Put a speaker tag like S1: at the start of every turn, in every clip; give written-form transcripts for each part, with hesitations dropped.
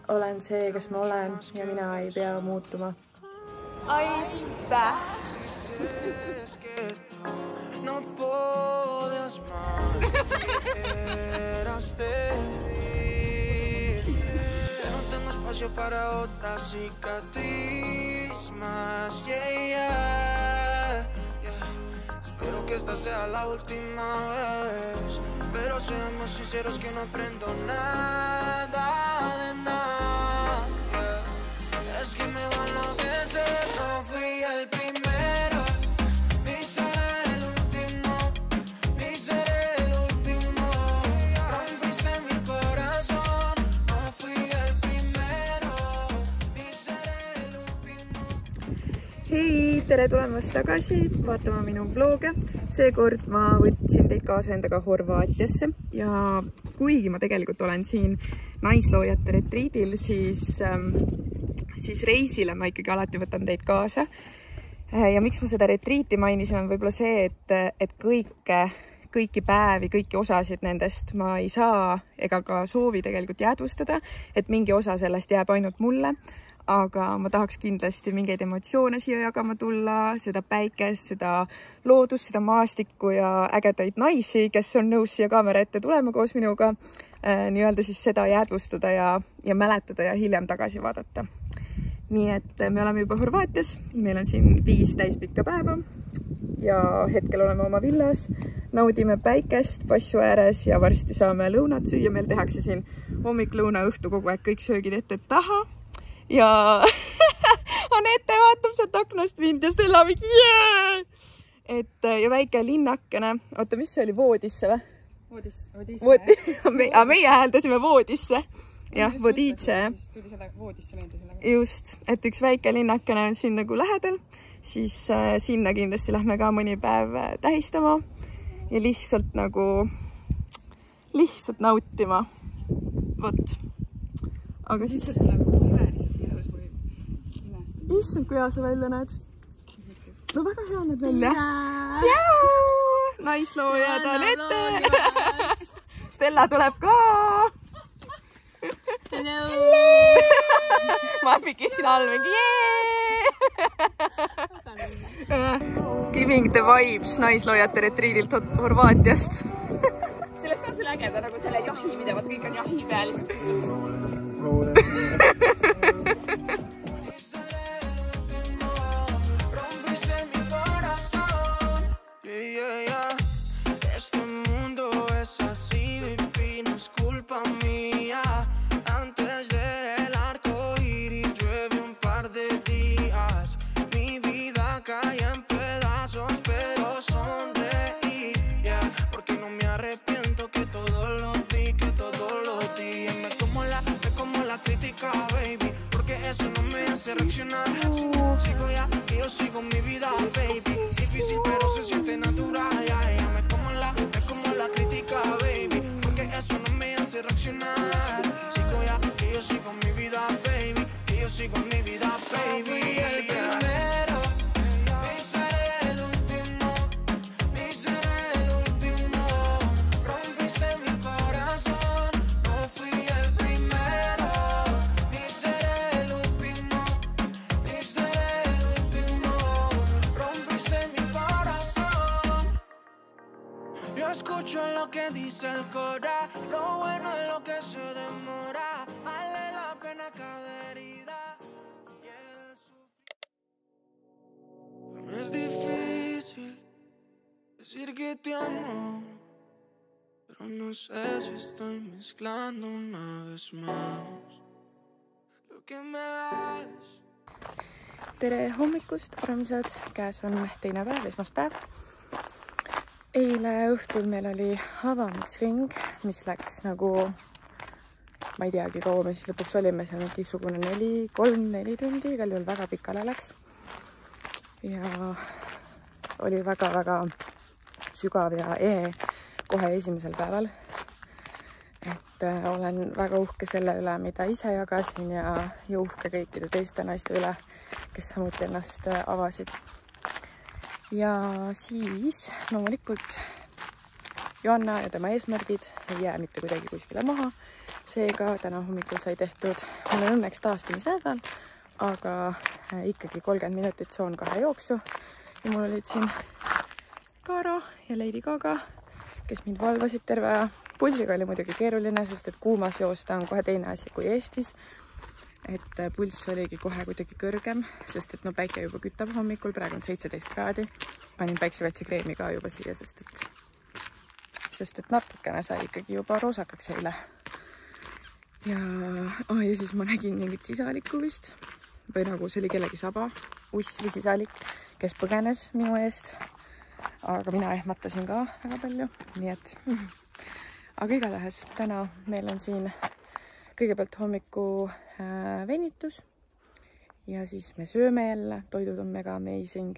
S1: Olen see, kes ma olen ja mina ei pea muutuma. Aitäh! No podías más que eras débil. No tengo espacio para otra cicatriz más. Espero que esta sea la última vez. Pero seamos sinceros que no aprendo nada de nada. Es que me va a enloquecer. No fui el primero, ni seré el último, ni seré el último. Rompiste mi corazón. No fui el primero, ni seré el último. Hei, tere tulemast tagasi vaatama minu vloge. Seekord ma võtsin teid kaasa endaga Horvaatiasse ja kuigi ma tegelikult olen siin naisloojate retriidil, siis reisile ma ikkagi alati võtan teid kaasa. Ja miks ma seda retriiti mainisin on võib-olla see, et kõiki päevi, kõiki osasid nendest ma ei saa ega ka soovi tegelikult jäädvustada, et mingi osa sellest jääb ainult mulle. Aga ma tahaks kindlasti mingeid emotsioone siia jagama tulla, seda päikest, seda loodust, seda maastikku ja ägedaid naisi, kes on nõus siia kaamera ette tulema koos minuga, nii-öelda siis seda jäädvustada ja mäletada ja hiljem tagasi vaadata. Nii et me oleme juba Horvaatias, meil on siin 5 täispikka päeva ja hetkel oleme oma villas, naudime päikest passu ääres ja varsti saame lõunat süüa, meil tehakse siin hommik, lõuna, õhtu kogu aeg kõik söögid ette taha. Ja Anette vaatab sealt aknast mind ja Stella mingi ja väike linnakene. Oota, mis see oli? Voodisse või? Voodisse. Meie hääldasime voodisse. Jah, vooditse. Just, et üks väike linnakene on siin nagu lähedal. Siis sinna kindlasti lähme ka mõni päev tähistama ja lihtsalt nautima. Vot. Aga siis... Issand, kui hea sa välja näed. No väga hea näed välja. Tšau! Naisloojad on ette. Stella tuleb ka. Ma pikisin all mingi Giving the vibes naisloojate retriidilt Horvaatiast.
S2: Sellest on sul ägeda nagu selle jahi, mida vaat kõik on jahi peal.
S3: Este mundo es así, baby, no es culpa mía. Antes del arco iris llueve un par de días. Mi vida cae en pedazos, pero sonreí, porque no me arrepiento que todo lo di, Me como la crítica, baby, porque eso no me hace reaccionar. Sigo ya, que yo sigo mi vida, baby. Difícil, pero se siente natural, Me como la crítica, baby, porque eso no me hace reaccionar. Sigo ya, que yo sigo mi vida, baby, que yo sigo mi vida, baby. El primero, ni seré el último, ni seré el último. Rompiste mi corazón, no fui el primero, ni seré el último, ni seré el último. Rompiste mi corazón. Yo escucho lo que dice el cora, lo bueno es lo que se demora, vale la pena cada herida. Es difícil decir que te amo, pero no sé si estoy mezclando una vez más lo que me das.
S1: Tere hommikust, armsad! Käes on teine päev, esmaspäev. Eile õhtul meil oli avamisring, mis läks nagu, ma ei teagi, kaua me siis lõpuks olime, seal mingisugune 3-4 tundi, igal juhul väga pikale läks. Ja oli väga-väga sügav ja kohe esimesel päeval. Et olen väga uhke selle üle, mida ise jagasin ja uhke kõikide teiste naiste üle, kes samuti ennast avasid. Ja siis loomulikult Joanna ja tema eesmärgid ei jää mitte kuidagi kuskile maha. Seega täna hommikul sai tehtud, mul on õnneks taastumisnädal, aga ikkagi 30 minutit Zone 2 jooksu. Ja mul olid siin Karo ja Lady Gaga, kes mind valvasid terve aja. Pulsiga oli muidugi keeruline, sest et kuumas joosta on kohe teine asi kui Eestis. Et pulss oligi kohe kuidagi kõrgem, sest et no päike juba kütab hommikul, praegu on 17 kraadi. Panin päiksekaitsekreemi ka juba siia, sest et natukene sai ikkagi juba roosakaks eile. Ja siis ma nägin mingit sisalikku vist, või nagu see oli kellegi saba, uss või sisalik, kes põgenes minu eest. Aga mina ehmatasin ka väga palju, nii et... Aga igatahes, täna meil on siin kõigepealt hommiku venitus ja siis me sööme jälle, toidud on mega amazing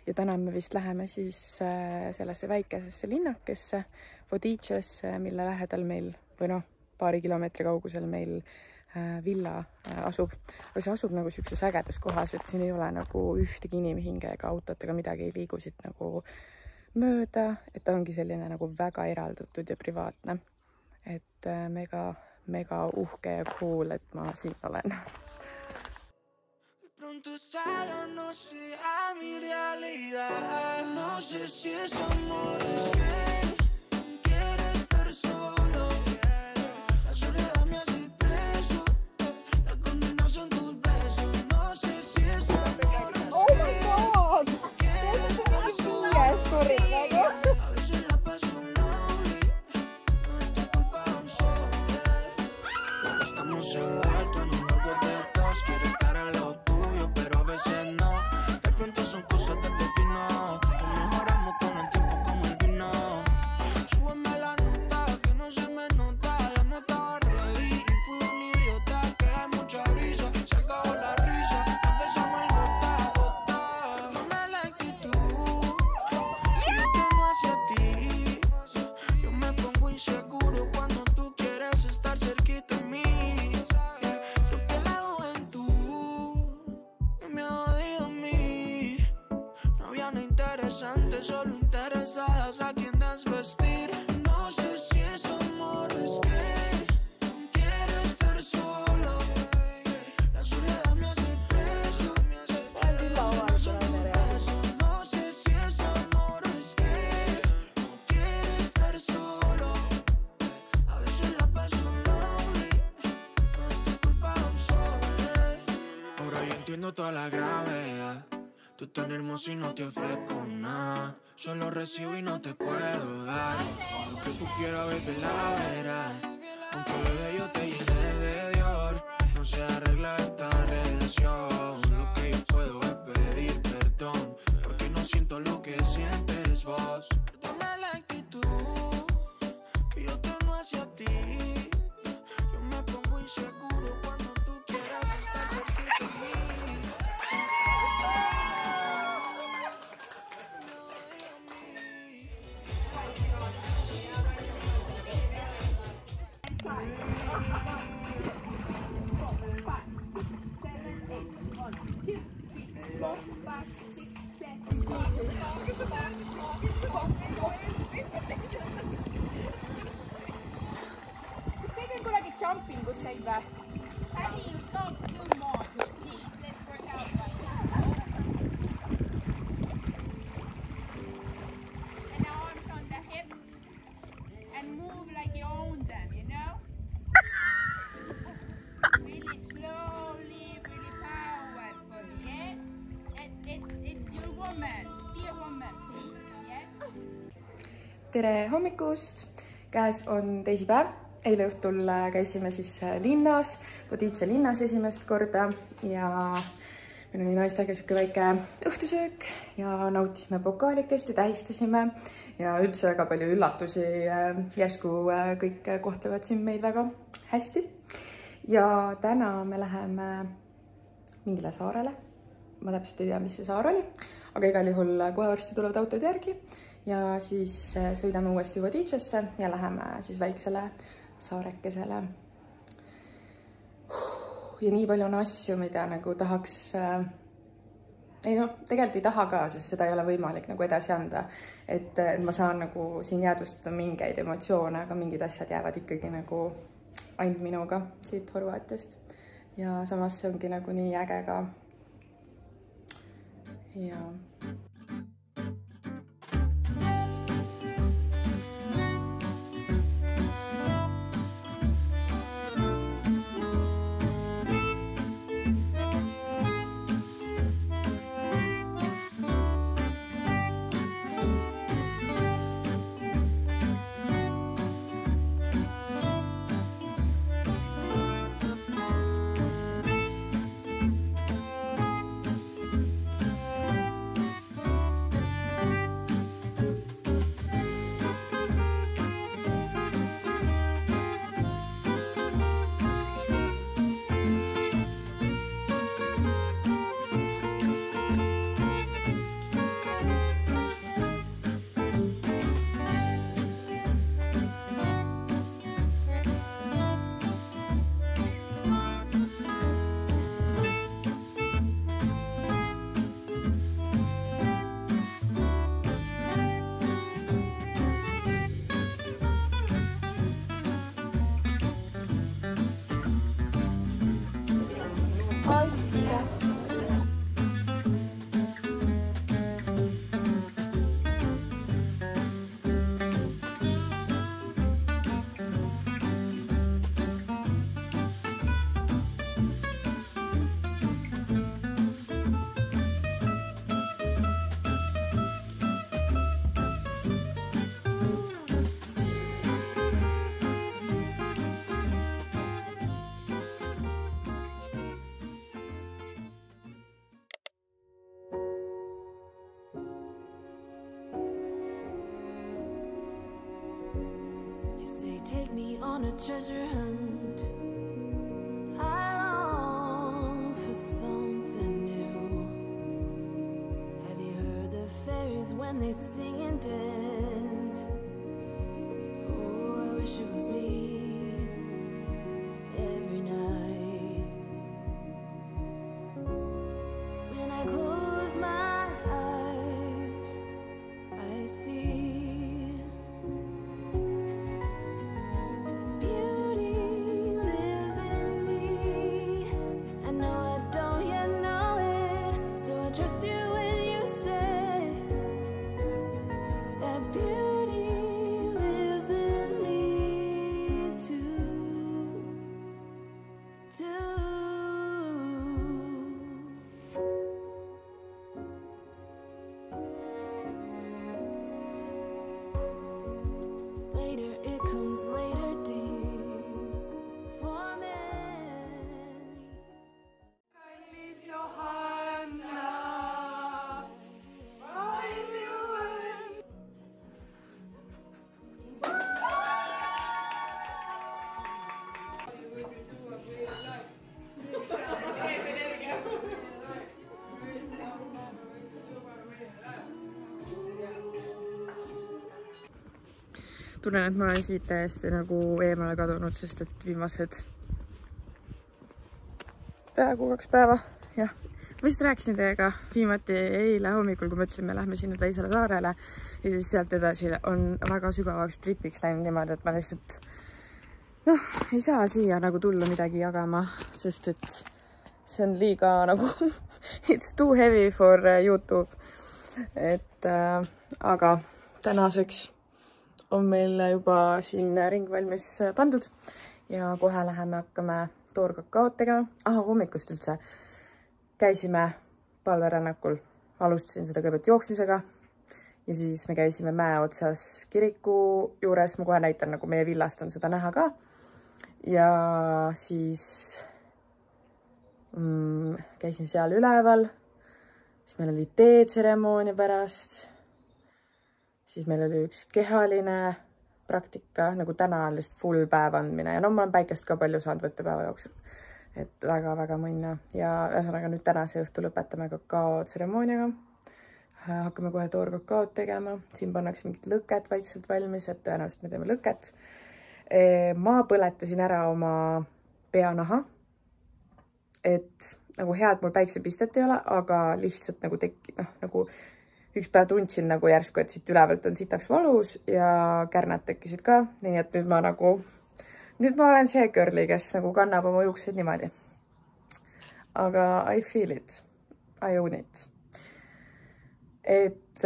S1: ja täna me vist läheme siis sellesse väikesesse linnakesse, Vodicesse, mille lähedal meil, või noh, paari kilomeetri kaugusel meil villa asub. Aga see asub nagu sellises ägedas kohas, et siin ei ole nagu ühtegi inimhinge ega autot ega midagi ei liigu siit nagu mööda, et ta ongi selline nagu väga eraldatud ja privaatne. Et mega uhke ja cool, et ma siin olen.
S3: Pronto ya no sea mi realidad. No sé si es amor, es que quiero estar solo. La soledad me hace preso. La condena son tus besos. No sé si es amor, es que quiero estar solo. A veces la paso lonely. No es tu culpa, I'm sorry. Estamos envueltos en un juego de dos. Quiero estar a lo tuyo, pero a veces no. De pronto son cosas del destino. Nos mejoramos con el tiempo como el vino. Súbeme la nota, que no se me nota. Ya no estaba ready y fui un idiota. Que hay mucha brisa, se acabó la risa. Empezamos el gota a gota. Dame la actitud que yo tengo hacia ti. Yo me pongo inseguro cuando tú quieres estar cerquita de mí. Yo que la juventud me ha jodido a mí. No había nada interesante, solo interesadas a quien desvestir. No sé si es amor, es que quiero estar solo. La soledad me hace preso. No son tus besos. No sé si es amor, es que no quiero estar solo. A veces la paso lonely. No es tu culpa, I'm sorry. Ahora yo entiendo toda la gravedad. Tú tan hermosa y no te ofrezco nada. Solo recibo y no te puedo dar. Lo que tú quieras, baby, la verás. Aunque bebé yo te llene de Dior, no se arregla esta relación. Lo que yo puedo es pedir perdón, porque no siento lo que sientes vos. Dame la actitud que yo tengo hacia ti. Yo me pongo inseguro cuando tú quieras estar cerquita de mí.
S2: Kas teil veel kunagi jumpingus käib või?
S4: And the arms on the hips and move like you own them, you know? Really slowly, really powerful, yes? It's your woman. Be a woman, please, yes?
S1: Tere hommikust! Käes on teisipäev. Eile õhtul käisime siis linnas, Vodice linnas esimest korda ja meil oli naistega siuke väike õhtusöök ja nautisime pokaalikest ja tähistasime ja üldse väga palju üllatusi. Järsku kõik kohtlevad siin meid väga hästi. Ja täna me läheme mingile saarele. Ma täpselt ei tea, mis see saar oli, aga igal juhul kohe varsti tulevad autod järgi ja siis sõidame uuesti Vodicesse ja läheme siis väiksele saarekesele. Ja nii palju on asju, mida nagu tahaks ei noh, tegelikult ei taha ka, sest seda ei ole võimalik nagu edasi anda. Et ma saan nagu siin jäädvustada mingeid emotsioone, aga mingid asjad jäävad ikkagi nagu ainult minuga siit Horvaatiast. Ja samas see ongi nagu nii äge ka. Ja...
S5: Take me on a treasure hunt. I long for something new. Have you heard the fairies when they sing and dance? Oh, I wish it was me every night. When I close my eyes, I see
S1: tunnen, et ma olen siit täiesti nagu eemale kadunud, sest et viimased peaaegu 2 päeva. Jah, ma vist rääkisin teiega viimati eile hommikul, kui me ütlesin, me lähme sinna teisele saarele ja siis sealt edasi on väga sügavaks tripiks läinud niimoodi, et ma lihtsalt ei saa siia nagu tulla midagi jagama, sest et see on liiga nagu it's too heavy for YouTube. Et aga tänaseks on meil juba siin ring valmis pandud ja kohe läheme hakkame toorkakaot tegema. Hommikust üldse käisime palverännakul. Alustasin seda kõigepealt jooksmisega ja siis me käisime mäe otsas kiriku juures. Ma kohe näitan, nagu meie villast on seda näha ka. Ja siis käisime seal üleval. Siis meil oli teetseremoonia pärast. Siis meil oli üks kehaline praktika, nagu täna on lihtsalt full päev andmine. Ja ma olen päikest ka palju saanud võtta päeva jooksul. Et väga-väga mõnna. Ja ühesõnaga nüüd tänase õhtu lõpetame kakaotseremooniaga. Hakkame kohe toorkakaot tegema. Siin pannakse mingit lõket vaikselt valmis, et tõenäoliselt me teeme lõket. Ma põletasin ära oma peanaha. Et nagu head mul päiksepistet ei ole, aga lihtsalt nagu nagu üks päev tundsin nagu järsku, et siit ülevalt on sitaks valus ja kärnad tekkisid ka. Nii et nüüd ma olen see girli, kes nagu kannab oma juukseid niimoodi. Aga I feel it. I own it. Et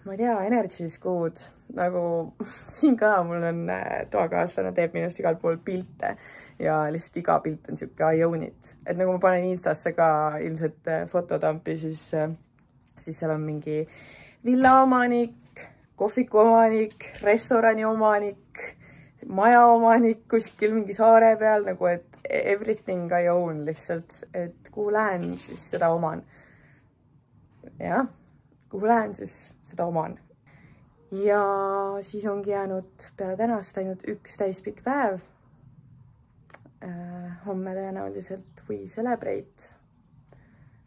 S1: ma ei tea, energy is good. Nagu siin ka mul on toakaaslane teeb minust igal pool pilte ja lihtsalt iga pilt on siuke I own it. Et nagu ma panen Instasse ka ilmselt fototampi, siis seal on mingi villa omanik, kohviku omanik, restorani omanik, maja omanik kuskil mingi saare peal, nagu et everything I own lihtsalt, et kuhu lähen, siis seda oman. Jah, kuhu lähen, siis seda oman. Ja siis ongi jäänud peale tänast ainult üks täispikk päev. Homme tõenäoliselt we celebrate,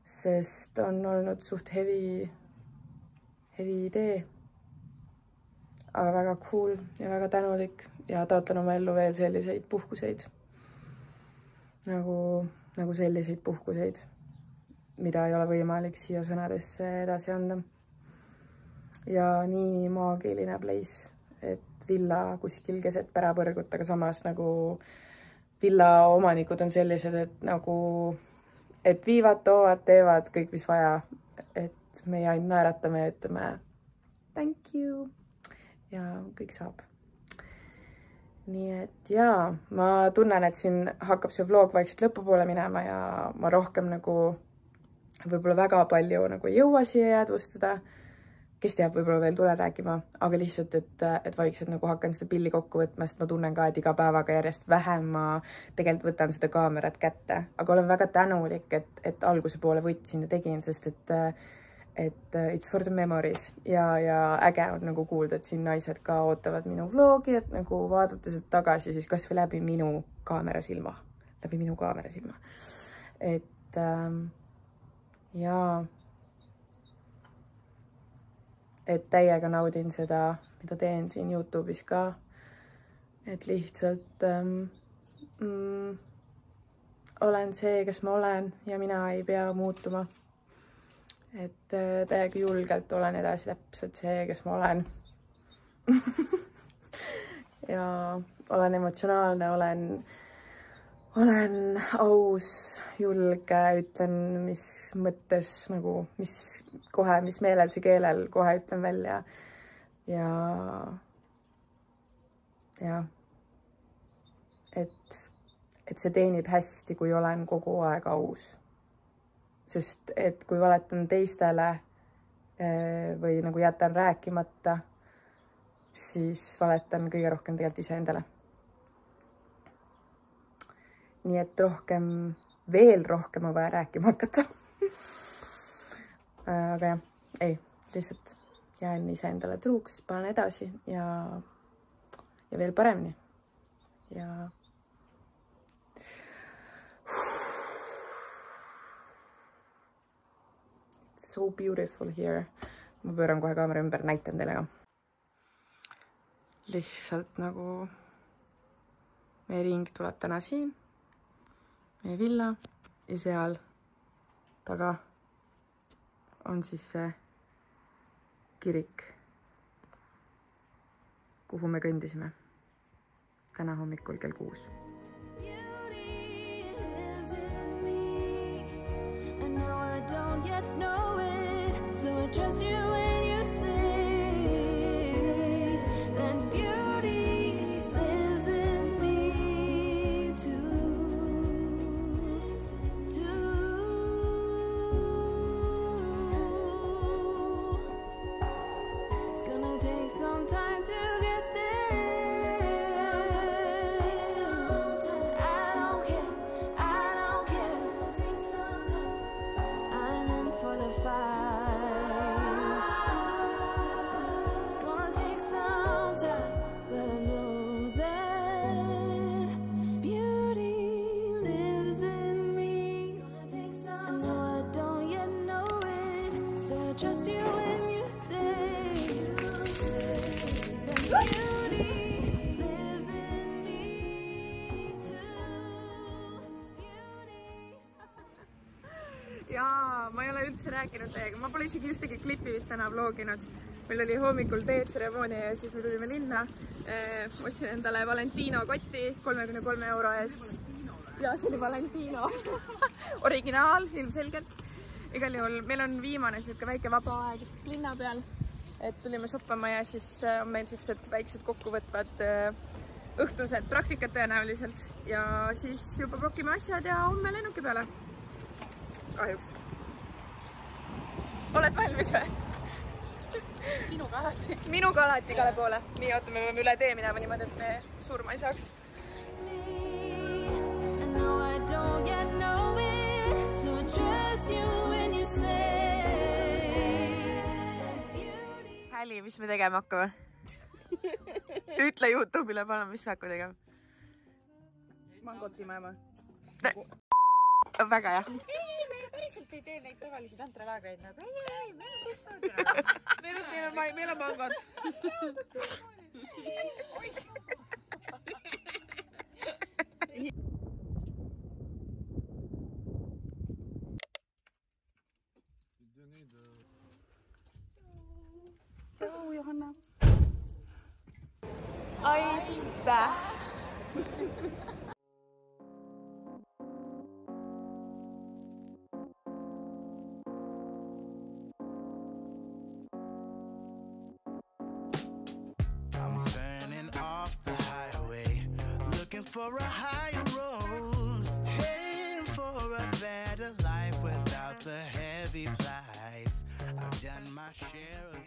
S1: sest on olnud suht heavy idee. Aga väga cool ja väga tänulik ja taotlen oma ellu veel selliseid puhkuseid. Nagu selliseid puhkuseid, mida ei ole võimalik siia sõnadesse edasi anda. Ja nii maagiline place, et villa kuskil keset pärapõrgut, aga samas nagu villa omanikud on sellised, et viivad, toovad, teevad kõik, mis vaja. Et meie ainult naeratame ja ütleme thank you ja kõik saab. Nii et jaa, ma tunnen, et siin hakkab see vlog vaikselt lõpupoole minema ja ma rohkem nagu võib-olla väga palju nagu ei jõua siia jäädvustada. Kes teab, võib-olla veel tulen rääkima, aga lihtsalt, et vaikselt nagu hakkan seda pilli kokku võtma, sest ma tunnen ka, et iga päevaga järjest vähem ma tegelikult võtan seda kaamerat kätte. Aga olen väga tänulik, et alguse poole võtsin ja tegin, sest et it's for the memories ja äge on nagu kuulda, et siin naised ka ootavad minu vlogi, et nagu vaadates tagasi, siis kas või läbi minu kaamerasilma. Et jaa, et täiega naudin seda, mida teen siin YouTube'is ka. Et lihtsalt olen see, kes ma olen ja mina ei pea muutuma. Et täiega julgelt olen edasi täpselt see, kes ma olen. Ja olen emotsionaalne, olen aus, julge, ütlen, mis mõttes nagu, mis meelel see keelel kohe ütlen välja. Ja et see teenib hästi, kui olen kogu aeg aus. Sest et kui valetan teistele või nagu jätan rääkimata, siis valetan kõige rohkem tegelikult iseendale. Nii et veel rohkem on vaja rääkima hakata. Aga jah, ei, lihtsalt jään iseendale truuks, panen edasi ja veel paremini. Ja so beautiful here. Ma pööran kohe kaamera ümber, näitan teile ka. Lihtsalt nagu meie ring tuleb täna siin, meie villa ja seal taga on siis see kirik, kuhu me kõndisime täna hommikul kell 6. So I trust you when you say that beauty lives in me too. It's gonna take some time to get there. I don't care. I'm in for the fight. Trust you when you say that beauty lives in me too. Beauty. ma ei ole üldse rääkinud teiega, ma pole isegi ühtegi klippi vist täna vloginud. Meil oli hommikul teetseremoonia ja siis me tulime linna. Ostsin endale Valentino kotti 33 € eest. Ja see oli Valentino. Originaal, ilmselgelt. Igal juhul, meil on viimane väike vaba aeg linna peal, et tulime shoppama ja siis on meil sellised väiksed kokkuvõtvad õhtused praktikad tõenäoliselt ja siis juba blokime asjad ja homme lennuki peale. Kahjuks. Oled valmis või?
S2: Sinuga alati.
S1: Minuga alati igale poole. Nii, oota, me peame üle tee minema niimoodi, et me surma ei saaks. Häli, mis me tegema hakkame? Ütle YouTube'ile, palun, mis me hakkame tegema?
S2: Mangot imema.
S1: Väga hea.
S2: Ei, me päriselt ei tee neid tavalisi tantralaagaid. Ei, me on kustnud.
S1: Meil on mangod.
S2: Tšau, Johanna.
S1: Aitäh!
S3: I'm turning off the highway, looking for a higher road, heading for a better life without the heavy plights. I've done my share of